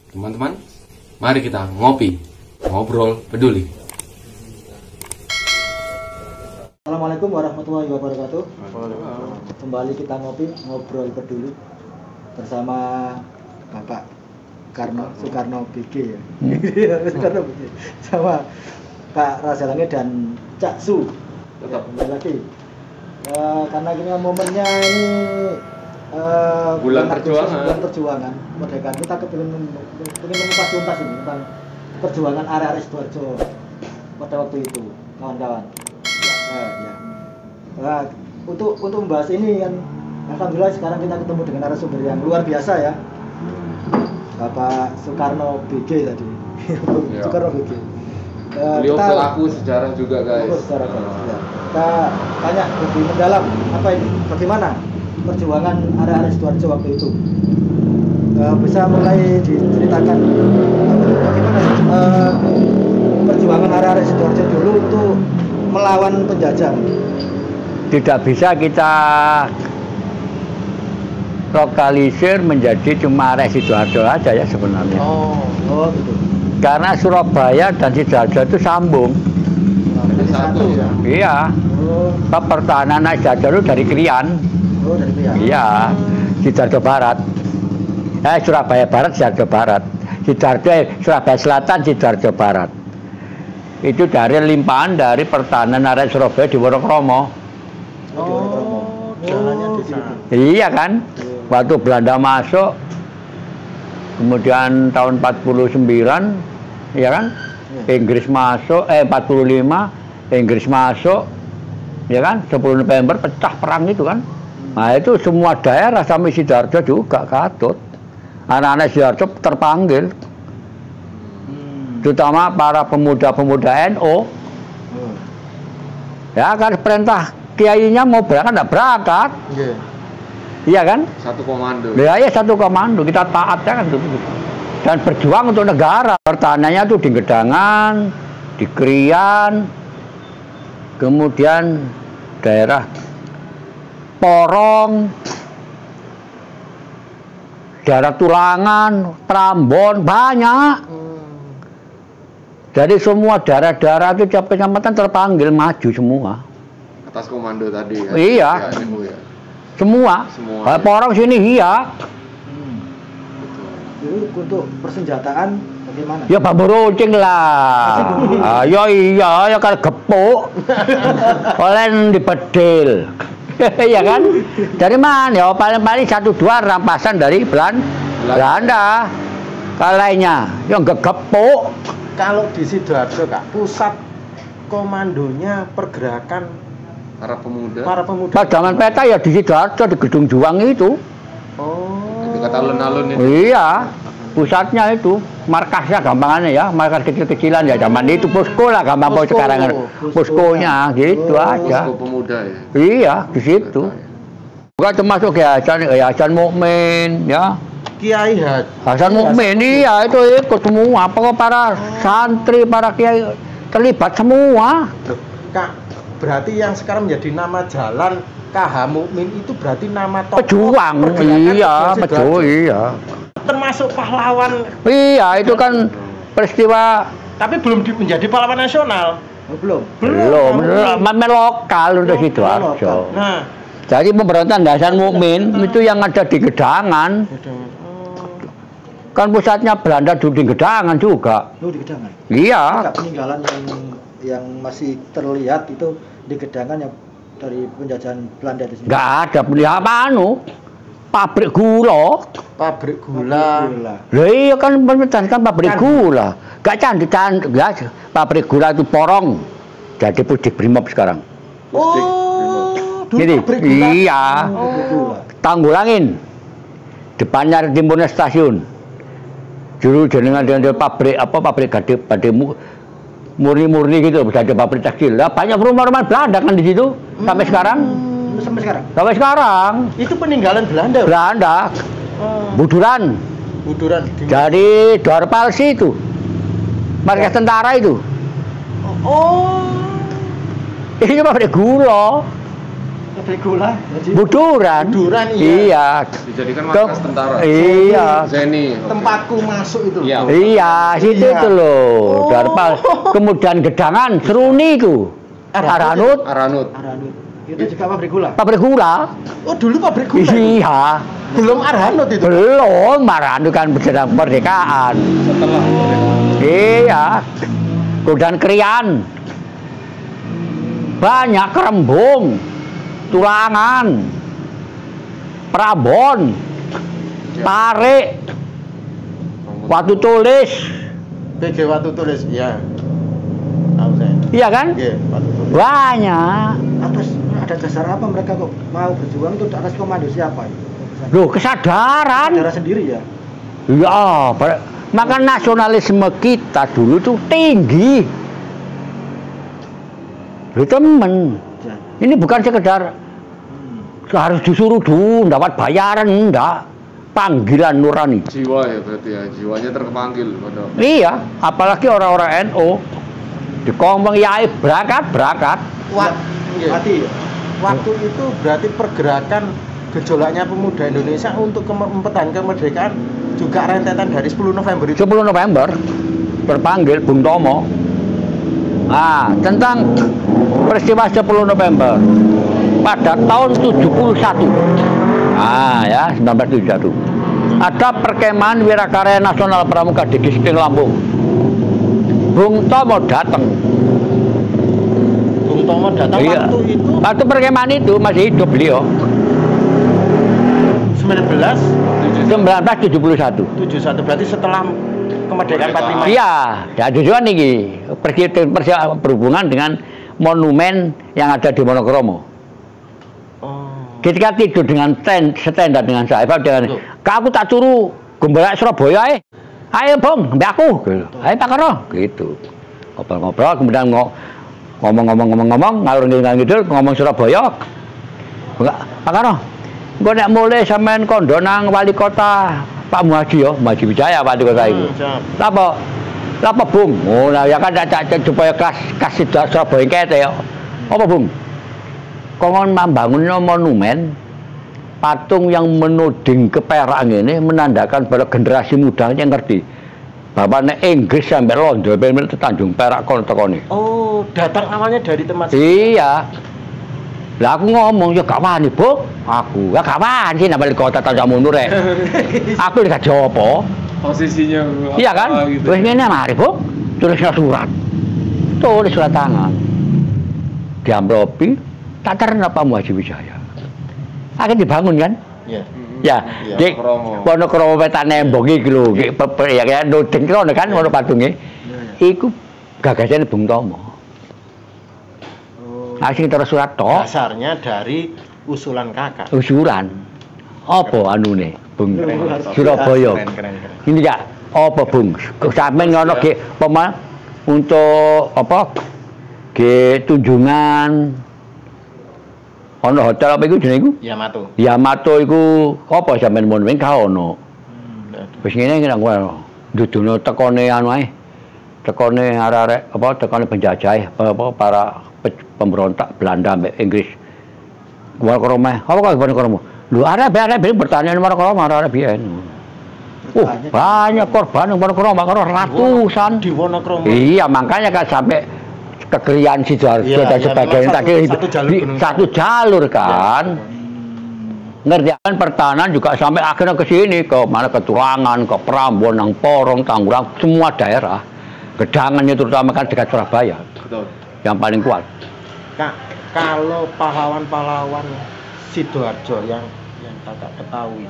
Teman-teman, mari kita ngopi, ngobrol peduli. Assalamualaikum warahmatullahi wabarakatuh. Kembali kita ngopi, ngobrol peduli bersama Bapak Soekarno BG ya. Soekarno BG sama Kak Rasalange dan Cak Su. Tetap kembali lagi. Karena ini momennya ini bulan perjuangan Merdeka, kita ingin mengupas tuntas ini tentang perjuangan area Sidoarjo pada waktu itu, kawan-kawan. Untuk membahas ini kan, alhamdulillah sekarang kita ketemu dengan narasumber yang luar biasa ya, Bapak Soekarno BG tadi. Soekarno BG. Beliau pelaku sejarah juga, guys. Sejarah, ya. Kita tanya lebih mendalam apa ini, bagaimana perjuangan area Sidoarjo waktu itu. Bisa mulai diceritakan bagaimana perjuangan area Sidoarjo dulu untuk melawan penjajah. Tidak bisa kita lokalisir menjadi cuma area Sidoarjo aja ya sebenarnya. Oh gitu. Karena Surabaya dan Sidoarjo itu sambung. Satu ya. Iya. Pertahanan Sidoarjo dari Krian. Oh, dari Krian. Iya. Sidoarjo Barat. Surabaya Barat, Sidoarjo Barat. Surabaya Selatan, Sidoarjo Barat. Itu dari limpahan dari pertahanan area Surabaya di Wonokromo. Jalannya di sana. Iya kan? Waktu Belanda masuk, kemudian tahun 49, ya kan? Inggris masuk, 45, Inggris masuk, ya kan? 10 November pecah perang itu kan? Nah itu semua daerah sampai Sidoarjo juga katut. Anak-anak Sidoarjo terpanggil. Terutama para pemuda-pemuda NU. Ya kan perintah kiainya mau berangkat enggak berangkat. Iya kan? Satu komando. Ya satu komando, kita taat ya kan gitu. Dan berjuang untuk negara. Pertahanannya tuh di Gedangan, di Krian, kemudian daerah Porong, daerah Tulangan, Prambon, banyak. Jadi semua daerah-daerah itu tiap kecamatan terpanggil maju semua. Atas komando tadi ya? Iya. Ya. Semua. Porong sini iya. Jadi untuk persenjataan bagaimana? Ya bambu runcing lah. Iya kan gepuk. Oleh dibedil. Ya kan? Dari mana? Ya paling-paling 1-2 rampasan dari Belanda. Kalau lainnya yang gegepuk. Kalau di Sidoarjo Kak, pusat komandonya pergerakan Para pemuda. Pada zaman peta ya di Sidoarjo, di Gedung Juang itu. Itu kata alun-alun itu. Iya, pusatnya itu, markasnya gampangannya ya, markas kecil-kecilan ya zaman itu, posko lah gampang posko. Sekarang poskonya gitu aja. Posko pemuda ya. Iya, di situ. Bukan termasuk Hasan Mukmin ya. Kiai Hasan Mukmin iya itu ikut semua, pokok para santri, para kiai terlibat semua. Kak, berarti yang sekarang menjadi nama jalan KH Mukmin itu berarti nama tokoh pejuang. Iya, betul iya. Termasuk pahlawan. Iya, itu kan peristiwa. Tapi belum menjadi pahlawan nasional. Belum. Lokal untuk Sidoarjo. Nah, jadi pemberontakan Hasan Mukmin itu yang ada di Gedangan. Kan pusatnya Belanda dulu di Gedangan juga. Di Gedangan. Iya. Peninggalan yang masih terlihat itu di Gedangan yang dari penjajahan Belanda di sini. Enggak ada peninggalan pabrik gula. Pabrik gula. Lah iya kan kan pabrik gula. Enggak cantik-cantik ya. Pabrik gula itu Porong. Jadi Pusdik Brimob sekarang. Dulu pabrik gula. Iya. Tanggulangin. Depannya Timurnya stasiun. Dulu jenengan dengan pabrik gade murni gitu, bisa ada pabrik tekstil. Lah banyak rumah-rumah Belanda kan di situ sampai sekarang. Sampai sekarang. Itu peninggalan Belanda. Buduran. Dari Dorpalsi itu. Markas tentara itu. Oh. Ini pabrik gula. pabrik gula. Jadi Buduran. Buduran, Iya. Dijadikan markas tentara. Iya. Zeni. oke. Tempatku masuk itu. Iya. Iya, situ Iya. itu loh. Oh. Darpal. Kemudian Gedangan, Seruni itu. Aranut, Aranut. Aranut. Itu juga pabrik gula. pabrik gula. Oh, dulu pabrik gula. Iya. Belum Arhanut itu. Belum, Aranut kan sedang kemerdekaan. Setelah Iya. Kemudian Krian. Banyak Kerembung, Tulangan, Prabon, Tarik, Watu Tulis. PG Watu Tulis, ya. Tahu saya. Iya kan? Iya, Watu Tulis. Banyak. Atas ada dasar apa mereka kok mau berjuang itu atas komando siapa? Loh, kesadaran. Darah sendiri ya. Ya, maka nasionalisme kita dulu tuh tinggi. Loh temen, Ya. ini bukan sekedar harus disuruh dulu, dapat bayaran, enggak. Panggilan nurani. jiwa ya berarti ya, jiwanya terpanggil pada. Iya, apalagi orang-orang NU. Dikongkong yai berangkat. Iya. Mati. Waktu itu berarti pergerakan gejolaknya pemuda Indonesia untuk mempertahankan kemerdekaan juga rentetan dari 10 November itu. 10 November berpanggil Bung Tomo. Nah, tentang peristiwa 10 November pada tahun 71. Ah ya, 1971. Ada perkemahan Wirakarya Nasional Pramuka di Gisting Lampung. Bung Tomo datang. Bung Tomo datang Iya. waktu itu Waktu perkemahan itu masih hidup beliau. 1971. 1971 berarti setelah kemerdekaan 45. Iya, ya tujuan ini berhubungan dengan monumen yang ada di Monokromo. Oh. Ketika tidur dengan standar dengan saya, dengan Loh. aku tak turu gembala Surabaya ayo bong, mbak aku, gitu. Ayo Pak Karo, gitu. Ngobrol-ngobrol, kemudian ngomong ngalur ngidul ngomong Surabaya. Enggak, Pak Karo, gue nek mulai sampean kondo nang wali kota Pak Muhaji yo, Muhaji Wijaya wali kota itu. Siap. Lapa Bung? Oh, nah ya kan tak supaya kasih Surabaya kete ya. Apa Bung? Kongon membangun monumen patung yang menuding ke Perak ini menandakan pada generasi muda yang ngerti. Bapaknya Inggris sampai Londo, sampai Tanjung Perak kon-tekoni. Oh, datang awalnya dari tempat Iya. Lah aku ngomong ya gak wani, Bu. Aku gak wani sih nang balik kota Tanjung Mundur rek. Aku gak jopo. Posisinya Iya kan? gitu. Wis ngene mari, Bu. Tulis surat. Tulis surat tangan. Diamplopi, tak terima Pak Muhaji Wijaya. Akhirnya dibangun kan? Iya. Ya, Iya, di Kromo. Wonokromo wetan nembong iki lho, ya kan nuding kono kan ono patunge. Iku gagasane Bung Tomo. Asing terus surat tok, Dasarnya dari usulan kakak. usulan. Apa anune, Bung? Surabaya. Keren. Ini ya, apa Bung? Sampeyan ngono ge pema untuk apa? Ge tunjungan ono hotel apa iku jenenge iku? Yamato. Yamato iku apa sampean mun ka ono. Wis ngene kira kowe dudono tekone anu ae. Tekone arek-arek apa tekone penjajah apa para pemberontak Belanda mbek Inggris. Monokromo. Apa kok Monokromo? Lho arek-arek bertanya Monokromo arek biyen. Banyak korban Monokromo ratusan. Di Wonokromo. Iya, makanya kan sampai kekerian Sidoarjo Iya, dan iya, sebagainya memang tadi satu jalur gunung. satu jalur kan. Ngerjakan pertahanan juga sampai akhirnya ke sini ke mana ke Tulangan, ke Prambon, Nang Porong, Tangerang, semua daerah. Gedangannya terutama kan dekat Surabaya Betul. yang paling kuat. Kak, kalau pahlawan-pahlawan Sidoarjo yang kakak ketahui,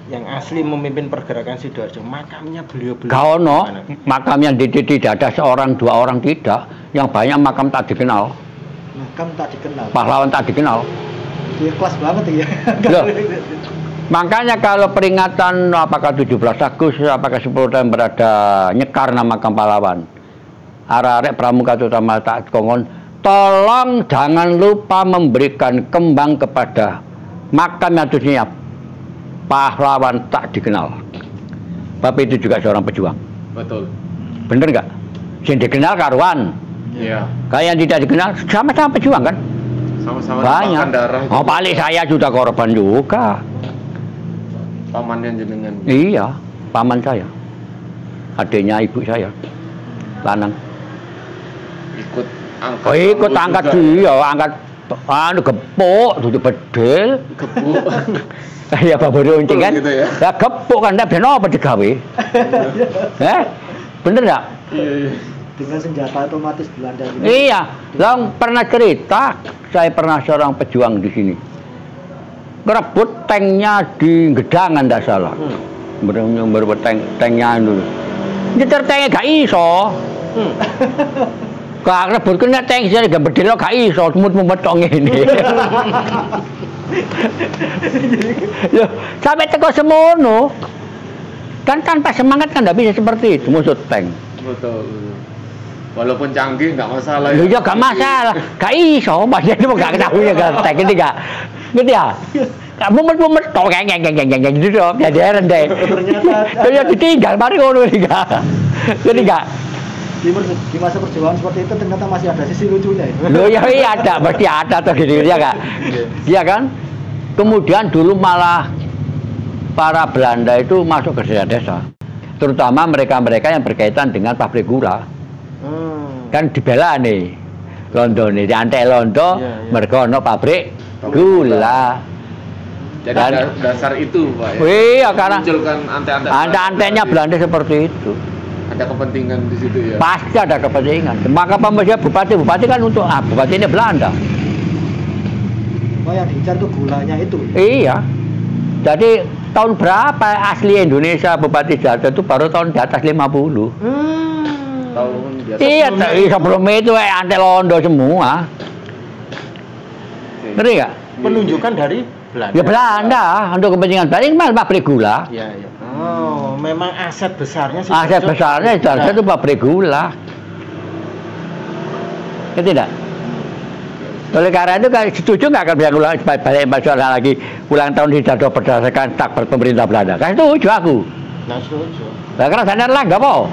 yang asli memimpin pergerakan Sidoarjo, makamnya beliau-beliau. Gak ono mana? makam yang tidak ada seorang dua orang tidak, yang banyak makam tak dikenal, Makam tak dikenal. pahlawan tak dikenal. Dia kelas banget ya. Loh. Makanya kalau peringatan apakah 17 Agustus, apakah 10 September ada nyekar nama makam pahlawan. Arek-arek pramuka terutama tak kongon, tolong jangan lupa memberikan kembang kepada makam yang tulisnya pahlawan tak dikenal. Bapak itu juga seorang pejuang. Betul. Bener nggak? Yang dikenal karuan. Iya. Kayak yang tidak dikenal sama-sama pejuang kan? Sama-sama Banyak. numpahkan darah. Oh, paling saya juga korban juga. Pamannya jenengan. Iya, paman saya. Adiknya ibu saya. Lanang. Ikut angkat. Oh, ikut bambu angkat juga. dia, angkat gepuk, duduk bedil. Gebuk. Ya bambu runcing kan. Gitu ya. Ya gepuk kan, tapi apa digawe? Bener enggak? Iya. Dengan senjata otomatis Belanda gitu. Iya, Lang pernah cerita, saya pernah seorang pejuang di sini. Ngerebut tanknya di Gedangan enggak salah. Berebut tanknya dulu. Nyetir tanknya gak iso. Gak rebut kena tank sih gak bedil gak iso, semut-semut tok ngene. Loh, sampai teko semono. Kan tanpa semangat kan enggak bisa seperti itu musuh tank. Betul. Walaupun canggih nggak masalah Loh, ya gak masalah, gak iso, masih itu gak ketahui ya gak tank ini gak. Gitu ya. Gak mumet-mumet tok geng gitu dong, ya deren deh. Ternyata Ya ditinggal mari ngono iki gak. Jadi gak. di masa perjuangan seperti itu ternyata masih ada sisi lucunya ya. Loh ya iya ada, pasti ada tuh gitu ya kak. Iya kan? Kemudian dulu malah para Belanda itu masuk ke desa-desa, terutama mereka-mereka yang berkaitan dengan pabrik gula. Kan dibela nih, Londo nih, diantek Londo, Iya. mereka ono pabrik gula. Jadi Dan- dasar itu Pak ya. Iya karena Munculkan ante-ante. ante-antenya Belanda seperti itu. Ada kepentingan di situ ya. Pasti ada kepentingan. Maka pemerintah bupati kan untuk bupati ini Belanda. Oh yang diincar tuh gulanya itu. Iya. Jadi tahun berapa asli Indonesia Bupati Jatah itu baru tahun di atas 50. Tahun di atas. Iya, sebelum itu antek Londo semua. Ngerti nggak? Penunjukan dari Belanda. Ya Belanda untuk kepentingan Belanda ini malah pabrik gula. Iya, iya. Oh, memang aset besarnya sih. Aset besarnya itu pabrik gula. Ya tidak? Oleh karena itu kan setuju nggak akan bisa ulang balik masalah lagi ulang tahun dijatuh berdasarkan takbir pemerintah Belanda? Kan setuju aku. Nah, setuju. Nah, kerajaan lah nggak mau.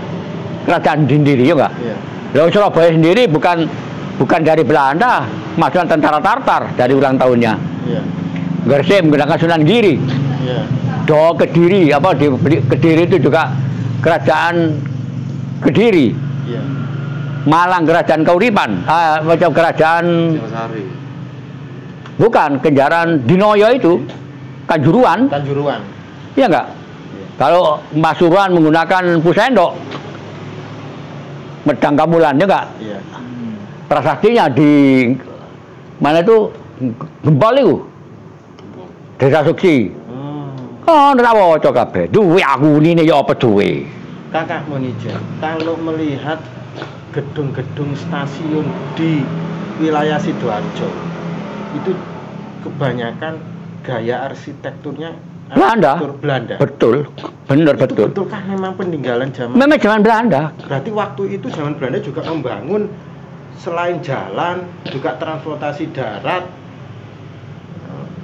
Kerajaan sendiri juga. Iya. Lalu Surabaya sendiri bukan dari Belanda, masukan tentara Tartar dari ulang tahunnya. Iya. Gresik menggunakan Sunan Giri. Iya. Do Kediri apa di Kediri itu juga kerajaan Kediri. Iya. Malang kerajaan Kauripan, macam kerajaan Singosari. bukan Kenjaran Dinoyo itu Kanjuruan, Kanjuruan. iya enggak? Kalau Pasuruan menggunakan Pusendok, Medang Kamulan, ya enggak? Iya. Prasaktinya di mana itu Gempol itu, Desa Suksi. Oh, ora waca kabeh. Duwe aku nine ya apa duwe. Kakak Monijen, kalau melihat gedung-gedung stasiun di wilayah Sidoarjo itu kebanyakan gaya arsitekturnya Belanda. arsitektur Belanda. Betul, bener Itu betul. betulkah memang peninggalan zaman? Memang zaman Belanda. Berarti waktu itu zaman Belanda juga membangun selain jalan juga transportasi darat.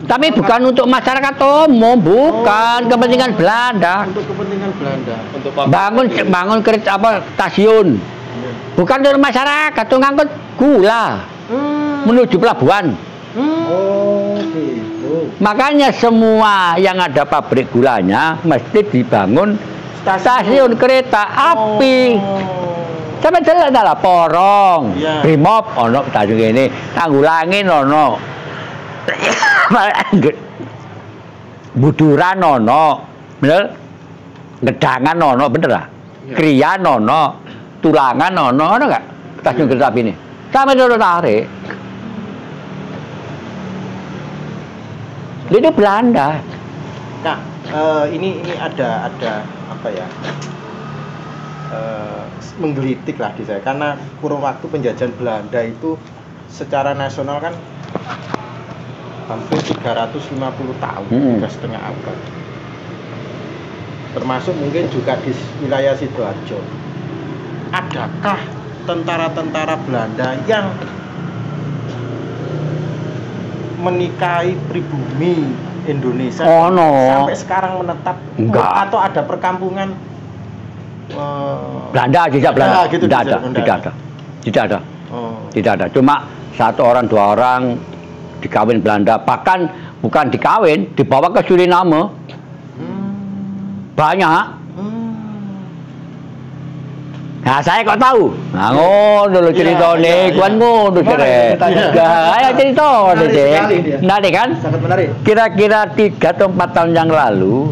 Tapi bukan untuk masyarakat umum, bukan Oh. kepentingan Belanda. Untuk kepentingan Belanda. Untuk pabrik. Bangun kereta apa stasiun. Bukan untuk masyarakat, untuk ngangkut gula menuju pelabuhan. Oh gitu. Makanya semua yang ada pabrik gulanya mesti dibangun stasiun kereta api. Sampai jelas adalah Porong, Iya. Brimob, ono stasiun ini, Tanggulangin ono, Buduran ono, bener, Gedangan ono, bener lah, Iya. Krian ono, Tulangan ono nggak stasiun kereta api ini? Sampai dulu tarik. Itu Belanda. Nah, ini ada apa ya? Menggelitik lah di saya karena kurun waktu penjajahan Belanda itu secara nasional kan hampir 350 tahun, 3,5 abad. Termasuk mungkin juga di wilayah Sidoarjo. Adakah tentara-tentara Belanda yang menikahi pribumi Indonesia Ono. sampai sekarang menetap? Enggak. Atau ada perkampungan Belanda tidak Belanda. Nah, gitu, Tidak ada, Belanda. tidak ada. Tidak ada. Oh. Tidak ada. Cuma satu orang dua orang dikawin Belanda, bahkan bukan dikawin, dibawa ke Suriname. Banyak. Nah, saya kok tahu. Nah, ngono lho ceritane, kuwi ngono jere. Lah, ayo cerita Dek. Menarik kan? Sangat menarik. Kira-kira 3 atau 4 tahun yang lalu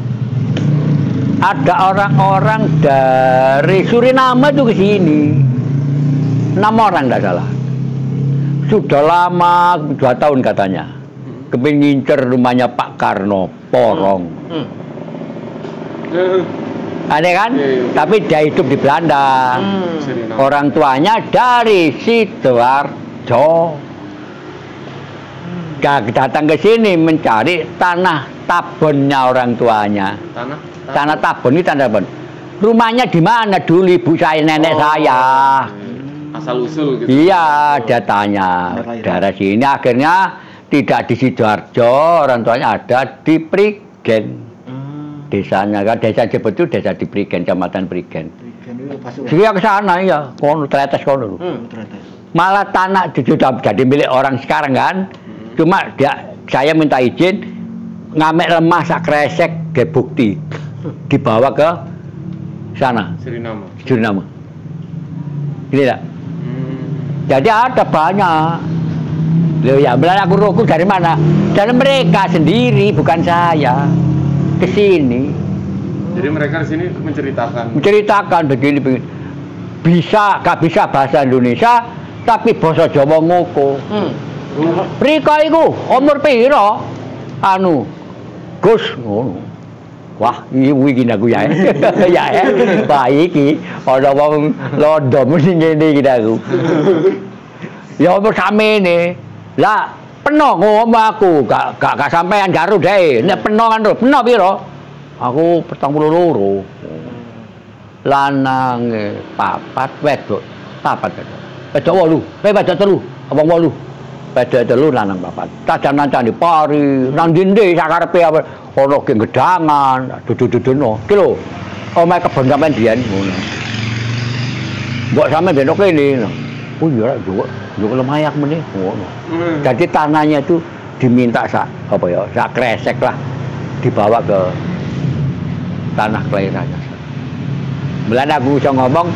ada orang-orang dari Suriname itu ke sini. 6 orang enggak salah. Sudah lama, 2 tahun katanya. Kepingin ngincer rumahnya Pak Karno, Porong. Aneh kan? Tapi dia hidup di Belanda. Orang tuanya dari Sidoarjo. Datang ke sini mencari tanah tabunnya orang tuanya. Tanah tabun ini tanah tabun. Rumahnya di mana dulu ibu saya, nenek saya. Asal usul gitu. Iya, dia tanya. Dari sini akhirnya tidak di Sidoarjo, orang tuanya ada di Prigen. Desanya kan, desa Jebet itu desa di Prigen, Kecamatan Prigen. Dia ke sana ya, kono tretes kono. Malah tanah sudah jadi milik orang sekarang kan. Cuma saya minta izin ngamek lemah sak kresek ke bukti. Dibawa ke sana. Suriname. Ini tak? Jadi ada banyak. Loh ya, aku ruku dari mana? Dari mereka sendiri, bukan saya. Ke sini. Jadi mereka di sini menceritakan begini. Gak bisa bahasa Indonesia, tapi bahasa Jawa ngoko. Rika iku umur piro? Gus ngono. Wah, iki aku ya. Ya Pak iki ana wong londo mesti ngene iki aku. Ya umur samene. Lah peno ngomong aku, gak sampean jaru deh. Nek peno kan peno piro? Aku 42. Lanang 4, wedok 4. Wedok 8, wedok 3, abang 8. Wedok 3 lanang 4. Tajan-tajan di pari, nang dindi sakarepe ana ge gedangan, dudu-duduno. Ki lho, omahe kebon sampean biyen ngono. Mbok sampean ben kene. Oh iya, juga lumayan meneh ngono. Jadi tanahnya itu diminta sak kresek lah dibawa ke tanah kelahirannya. Mulane aku iso ngomong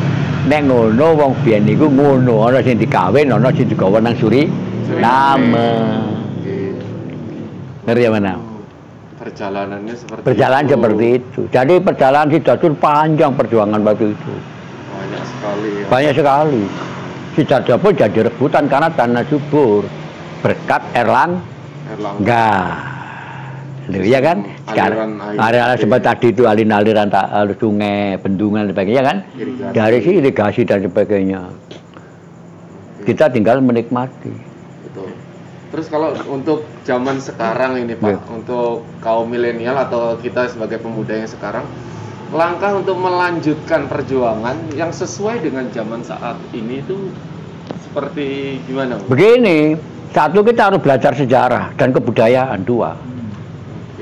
nek ngono wong biyen niku ngono, ana sing dikawin, ana sing digawa nang Suriname. Ngerti ya mana? Perjalanannya seperti itu. Jadi perjalanan Sidoarjo panjang perjuangan waktu itu. Banyak sekali ya. Banyak sekali. Sidoarjo pun jadi rebutan karena tanah subur berkat Erlangga. Iya kan? Sekarang aliran seperti tadi itu aliran sungai, bendungan dan sebagainya kan? Dari sini irigasi dan sebagainya. Kita tinggal menikmati. Betul. Terus kalau untuk zaman sekarang ini Pak, untuk kaum milenial atau kita sebagai pemuda yang sekarang, langkah untuk melanjutkan perjuangan yang sesuai dengan zaman saat ini itu seperti gimana? Begini, satu kita harus belajar sejarah dan kebudayaan. 2.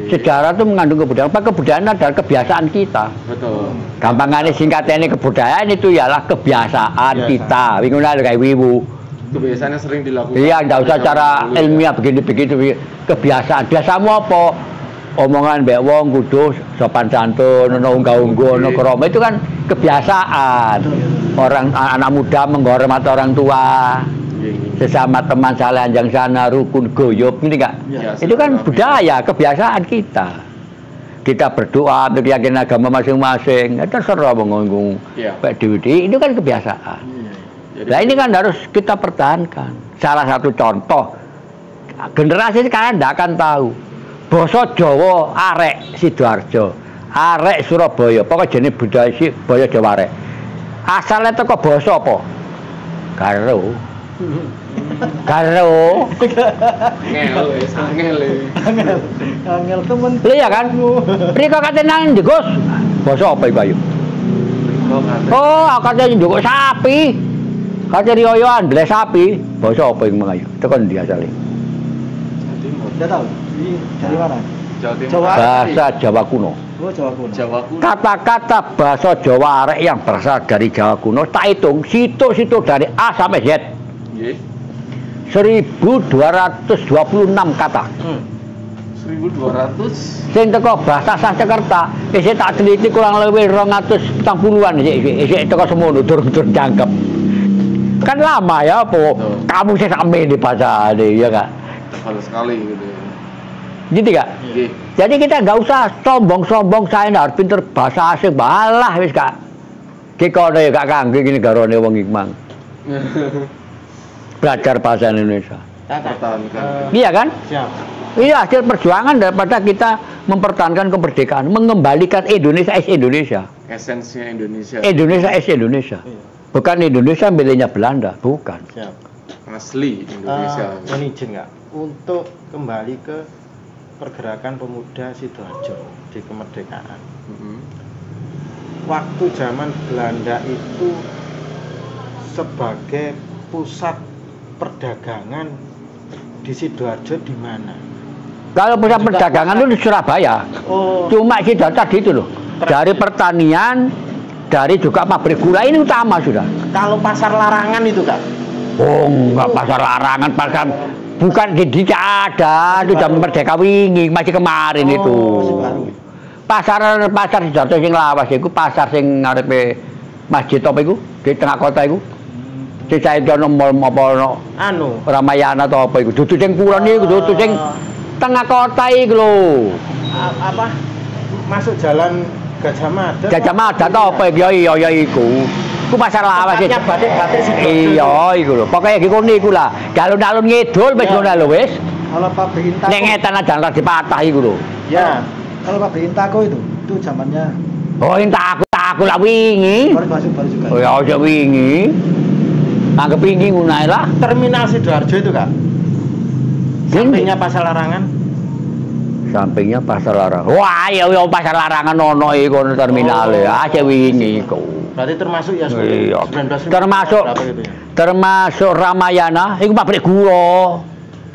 Sejarah itu mengandung kebudayaan. Kebudayaan adalah kebiasaan kita. Betul. Gampangannya singkatnya kebudayaan itu ialah kebiasaan kita. Winguna kayak wibu. Kebiasaannya sering dilakukan. Iya, enggak usah cara ilmiah begini-begitu. Kebiasaan. Biasamu apa? Omongan mbek wong kudu sopan santun, ono unggah-ungguh, ono krama, itu kan kebiasaan. Orang anak muda menghormati orang tua. Sesama teman salanjang sana rukun goyop ini enggak? Ya, itu kan budaya, kebiasaan kita. Kita berdoa untuk keyakinan agama masing-masing. Terserah mengunggung. Itu kan kebiasaan. Nah ini kan harus kita pertahankan. Salah satu contoh, generasi sekarang tidak akan tahu. Basa Jawa arek Sidoarjo, arek Surabaya, pokoknya jenis budaya Boyo Jawa arek. Asalnya itu kok basa apa? Karo. Angel temen. Iya kan? Rika katanya nang Gus. Basa apa iku ayo? Oh, katanya njukuk sapi. Katanya riyoyoan beli sapi. Basa apa iku ayo? Tekan dia asale. Tidak tahu. Dari mana? Bahasa Jawa kuno. Oh, Jawa kuno. Kata-kata bahasa Jawa arek yang berasal dari Jawa kuno tak hitung situ-situ dari A sampai Z. 1226 kata. 1200. Sing teko bahasa Sanskerta, isih tak teliti kurang lebih 240-an isih teko semono durung jangkep. Kan lama ya, po. Kamu sih sampe di bahasa ini, ya Kak? Tebal sekali gitu ya. Gitu Kak? Iya. Jadi kita nggak usah sombong-sombong saya harus pinter bahasa asing, balah wis Kak. Ki kono ya Kak kangge iki negarane wong Ikmang. Belajar bahasa Indonesia. Pertahankan. Iya kan? Siap. Iya hasil perjuangan daripada kita mempertahankan kemerdekaan, mengembalikan Indonesia es Indonesia. Esensinya Indonesia. Indonesia es Indonesia. Iya. Bukan Indonesia miliknya Belanda, bukan. Siap. Asli Indonesia. Mohon izin nggak untuk kembali ke pergerakan pemuda Sidoarjo di kemerdekaan. Mhm. Waktu zaman Belanda itu sebagai pusat perdagangan di Sidoarjo di mana? Kalau pusat perdagangan itu di Surabaya. Oh, Cuma Sidoarjo tadi itu loh. Dari pertanian, dari juga pabrik gula ini utama sudah. kalau pasar larangan itu Kak? Oh, enggak pasar larangan, pasar bukan di ada, itu jam merdeka wingi, masih kemarin itu. Masih baru. Pasar Sidoarjo sing lawas iku pasar sing ngarepe masjid apa iku di tengah kota iku. Sing saiki ono mall apa ono Anu, Ramayana atau apa iku. Dudu sing kulon iku, dudu sing tengah kota iku lho. apa? Masuk jalan Gajah Mada. Gajah Mada atau apa iku? Ya iku. Iku pasar lawas iki. Tempatnya batik-batik Sidoarjo. Iya iku lho. Pokoke iku niku lah. Dalun-dalun ngidul wis ngono lho wis. Kalau pabrik Intako, Nek ngetan jalan dipatah iku lho. Ya. kalau pabrik Intako itu zamannya Oh, aku lah wingi. baru baru juga. Oh ya aja wingi. Anggap wingi ngono ae lah. Terminal Sidoarjo itu Kak. Sampingnya pasar larangan. Sampingnya pasar larangan. Wah, ya pasar larangan ono iku terminale. Aja wingi iku. Berarti termasuk ya Iya. 19 Termasuk berapa gitu ya? termasuk Ramayana, iku pabrik gula.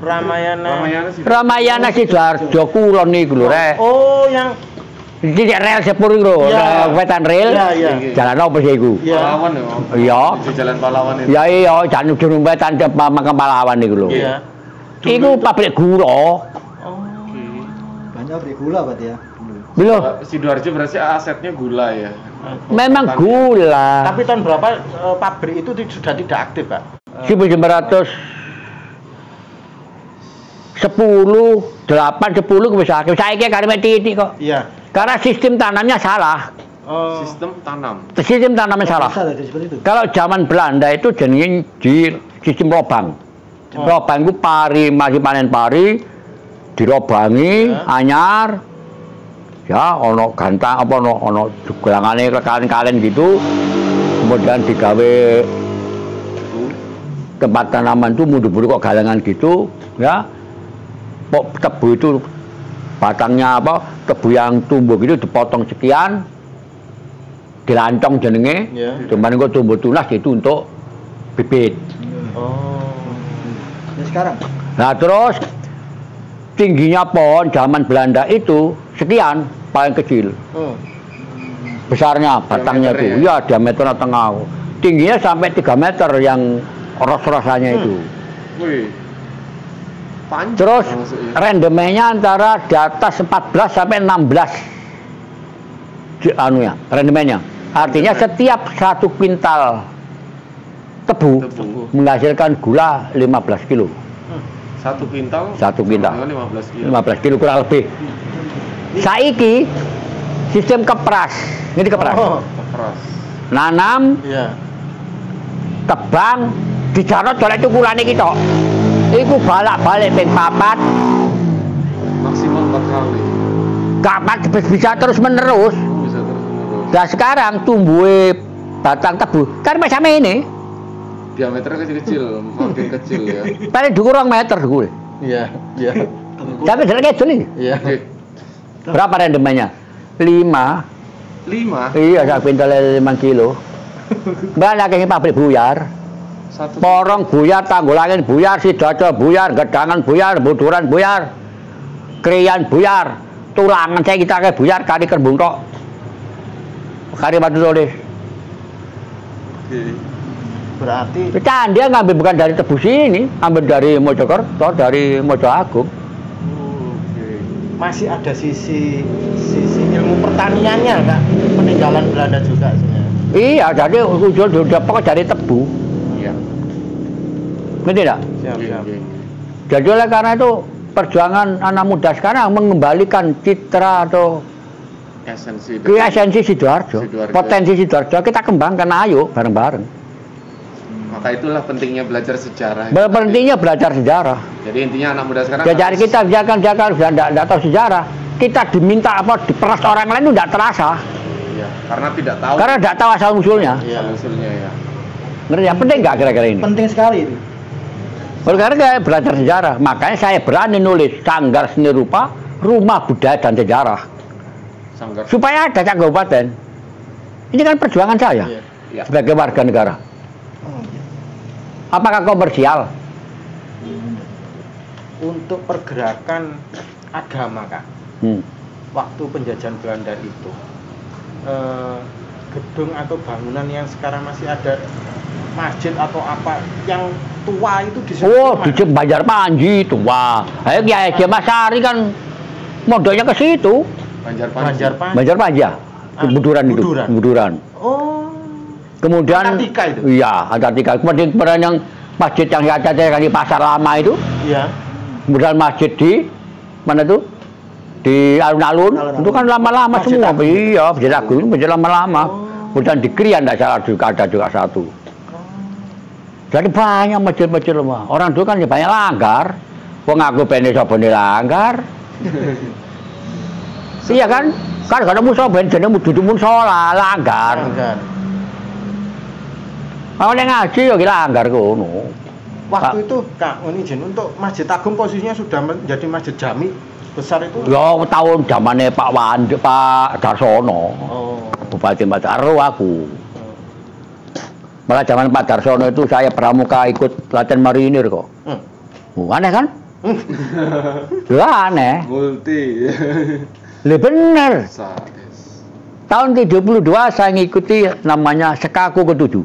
Ramayana. Ramayana Sidoarjo kulon iku lho, Rek. Oh, yang Di rel sepur iku lho, Iya. wetan rel. Iya, iya. Jalan apa sih iku? Iya. Pahlawan ya. Iya. Di Jalan Pahlawan itu. Ya iya, jan ujung wetan makam pahlawan iku lho. Iya. Iku pabrik gula. Oh. Banyak pabrik gula berarti ya. dulu. Lho, Sidoarjo berarti asetnya gula ya. memang gula. Tapi tahun berapa pabrik itu sudah tidak aktif, Pak? 1910, 8, 10 bisa aktif. Saiki karep titik kok. Iya. Karena sistem tanamnya salah. Oh. Sistem tanam. Sistem tanamnya salah. Bisa jadi seperti itu. Kalau zaman Belanda itu jenenge di sistem robang. Oh. Robang itu pari, masih panen pari, dirobangi, Ya. anyar. Ya, ono gantang apa ono gelangane kalen-kalen gitu. Kemudian digawe tempat tanaman itu mundur-mundur kok galangan gitu, ya. Kok tebu itu batangnya apa? Tebu yang tumbuh gitu dipotong sekian, dilancong jenenge. Ya. Cuman kok tumbuh tunas itu untuk bibit. Oh. Ya sekarang Nah terus tingginya pohon zaman Belanda itu sekian paling kecil, Oh. besarnya batangnya itu, ya diameternya tengah, tingginya sampai 3 meter yang ros-rosannya itu. Wih. Panjang. Terus maksudnya. rendemennya antara di atas 14 sampai 16 anunya, rendemennya. Artinya setiap 1 kuintal tebu Tebu. menghasilkan gula 15 kilo. 1 kuintal. 1 kuintal. sama 15 kilo. 15 kilo kurang lebih. Saiki sistem kepras. Ini kepras. Oh. Keras. Nanam, Iya. tebang, dijarot oleh cukulane kita. Iku balak-balik ping 4. Maksimal 4 kali. Kapan bisa terus menerus. Bisa terus menerus. Nah sekarang tumbuh batang tebu kan macam ini. Diameternya kecil-kecil, makin kecil ya. Paling dhuwur 2 meter dhuwur. Iya. Iya. Sampai jelek jeli. Iya. Oke. Berapa rendemennya? 5. 5. Iya, sak kuintal 5 kilo. Mbak lagi pabrik buyar. 1 Porong buyar, Tanggulangin buyar, Sidoarjo buyar, Gedangan buyar, Buduran buyar, Kriyan buyar, Tulangan saya kita kayak buyar, kari kerbung tok. Kari batu tulis. Oke. Berarti Candi ngambil bukan dari Tebu sini, ambil dari Mojokerto, dari Mojo Agung. Oke. masih ada sisi ilmu pertaniannya Kak, peninggalan Belanda juga sebenarnya. Iya, jadi ujung udah pokok dari Tebu. Iya. Ngerti enggak? Siap. Jadi oleh karena itu perjuangan anak muda sekarang mengembalikan citra atau Esensi esensi Sidoarjo, potensi Sidoarjo kita kembangkan, ayo bareng-bareng. Maka itulah pentingnya belajar sejarah. Pentingnya belajar sejarah. Jadi intinya anak muda sekarang Jadi kita jangan tidak tahu sejarah, kita diminta apa diperas orang lain itu tidak terasa. Iya, karena tidak tahu. Karena tidak tahu asal usulnya. Asal usulnya ya. Ngerti ya? Penting nggak kira-kira ini? Penting sekali itu. Oleh karena saya belajar sejarah, makanya saya berani nulis Sanggar Seni Rupa, Rumah Budaya dan Sejarah. Sanggar. Supaya ada Cak Kabupaten. Ini kan perjuangan saya Iya. sebagai warga negara. Apakah komersial? Untuk pergerakan agama Kak, waktu penjajahan Belanda itu gedung atau bangunan yang sekarang masih ada, masjid atau apa yang tua itu di di Banjar Panji tua. Ayo Kiai Haji Mas Sari kan modalnya ke situ. Banjar Panji. Banjar Panji. Buduran itu. Buduran. Oh. Kemudian Antartika itu. Iya, Antartika. Kemudian yang masjid yang ada di Pasar Lama itu. Iya. Kemudian masjid di mana tuh? Di alun-alun. Itu kan lama-lama semua. Iya, Masjid Agung itu lama-lama. Kemudian di Krian ada juga satu. Jadi banyak masjid-masjid lemah. Orang dulu kan banyak langgar. Wong aku pengen sapa langgar. Iya kan? Kan kada muso ben jenenge dudu musola langgar. Mau ngaji yo langgar ngono. Waktu itu Kak, ini Jen, untuk Masjid Agung posisinya sudah menjadi masjid jami besar itu. Yo tahun zamane Pak Darsono. Oh. Bupati Mataram aku. Malah zaman Pak Darsono itu saya pramuka ikut latihan marinir kok. Aneh kan? Aneh. Multi. Bener. Tahun 72 saya ngikuti namanya Sekaku ke-7.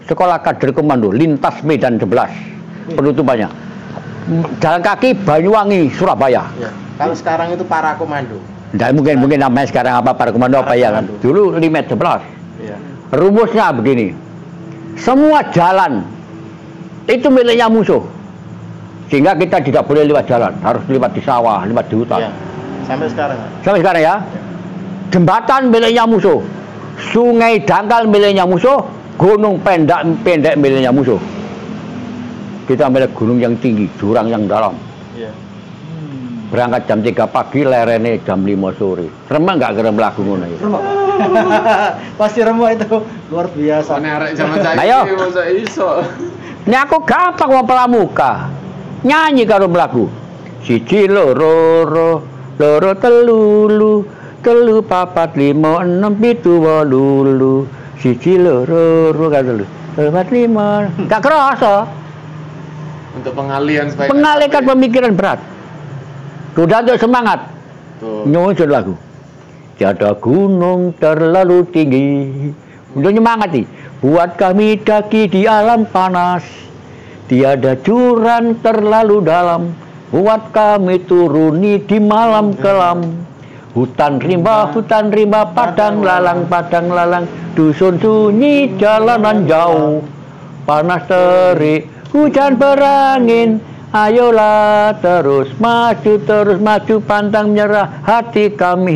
Sekolah Kader Komando Lintas Medan 11. Penutupannya. Jalan kaki Banyuwangi, Surabaya. Ya. Kalau sekarang itu para komando. Tidak mungkin namanya sekarang apa para komando apa ya kan. Dulu Limet 11. Ya. Rumusnya begini. Semua jalan itu miliknya musuh. Sehingga kita tidak boleh lewat jalan, harus lewat di sawah, lewat di hutan. Ya. Sampai sekarang. Sampai sekarang ya. Jembatan miliknya musuh. Sungai dangkal miliknya musuh, gunung pendek miliknya musuh. Kita milik gunung yang tinggi, jurang yang dalam. Iya. Berangkat jam 3 pagi, lerene jam 5 sore. Remah nggak kira melaku ngono ya? Remuk. Pasti remuk itu luar biasa. Arek zaman saya Ayo. masa iso. Ini aku gampang wong pramuka. Nyanyi karo mlaku. Siji loro telu papat limo enem pitu wolu siji loro telu papat limo. Gak kerasa. Untuk pengalihan supaya Pengalihkan pemikiran berat. Sudah untuk semangat. Nyusun lagu. Tiada gunung terlalu tinggi. Untuk nyemangati. Buat kami daki di alam panas. Tiada jurang terlalu dalam. Buat kami turuni di malam kelam. Hutan rimba, padang lalang. Dusun sunyi, jalanan jauh. Panas terik, hujan berangin. Ayolah terus maju, pantang menyerah. Hati kami.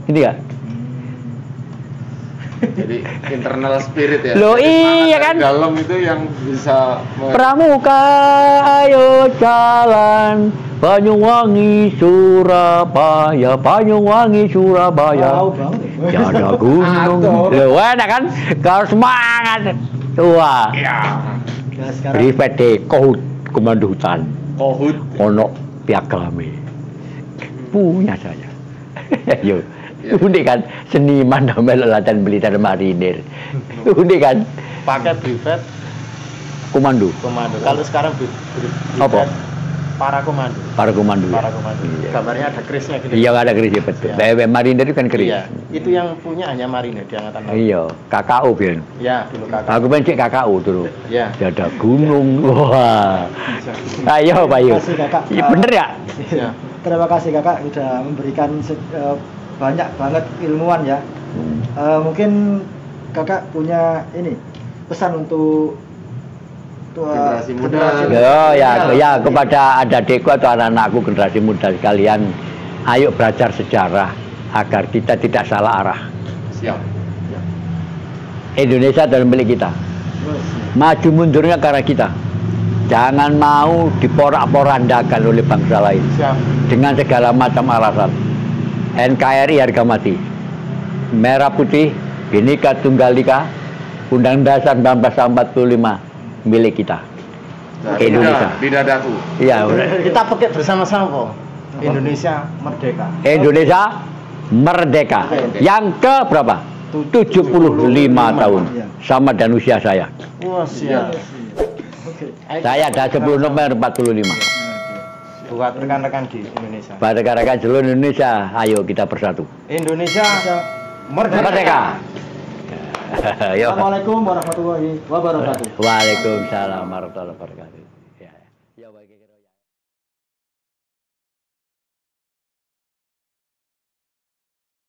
Ini ya? Jadi internal spirit ya. Loh, Jadi iya semangat kan? dari dalam itu yang bisa Pramuka, ayo jalan. Banyuwangi, Surabaya. Tahu banget. Tiada gunung. Loh, enak kan? Kalau semangat. Wah. ya. Nah, sekarang Private Kohut, Komando Hutan. Kohut. Ono piagame. Punya saya. Yo. Unik kan, seniman namanya latihan militer marinir. Unik kan, Pakai privat komando. komando. Kalau sekarang Apa? para komando. Para komando. Para komando. Iya. Gambarnya ada kerisnya gitu. Iya ada keris betul. Iya. Marinir itu kan keris. Iya. Itu yang punya hanya marinir di angkatan laut. Iya, KKO Bian. Iya, dulu kakak. Aku pencet KKO dulu. Iya. Ada gunung. Wah. Ayo Pak Yu. Terima kasih, Kakak. Iya bener ya? Iya. Terima kasih kakak sudah memberikan banyak banget ilmuwan ya. Mungkin kakak punya ini pesan untuk Generasi muda. Ya kepada adik-adikku atau anak-anakku generasi muda sekalian, ayo belajar sejarah agar kita tidak salah arah. Siap. Indonesia adalah milik kita. Maju mundurnya karena kita. Jangan mau diporak-porandakan oleh bangsa lain Siap. dengan segala macam alasan. NKRI harga mati. Merah putih, Bhinneka Tunggal Ika, Undang-Undang Dasar 1945 milik kita. Indonesia. Di dadaku. Iya, Kita pakai bersama-sama kok. Indonesia merdeka. Indonesia merdeka. Yang ke berapa? 75 tahun. Sama dan usia saya. Wah, siap. Oke. Saya ada 10 November 45. Buat rekan-rekan di Indonesia. Pada rekan-rekan seluruh Indonesia, ayo kita bersatu. Indonesia merdeka. Merdeka. Yo. Assalamualaikum warahmatullahi wabarakatuh. Waalaikumsalam warahmatullahi wabarakatuh. Ya. Ya, baik.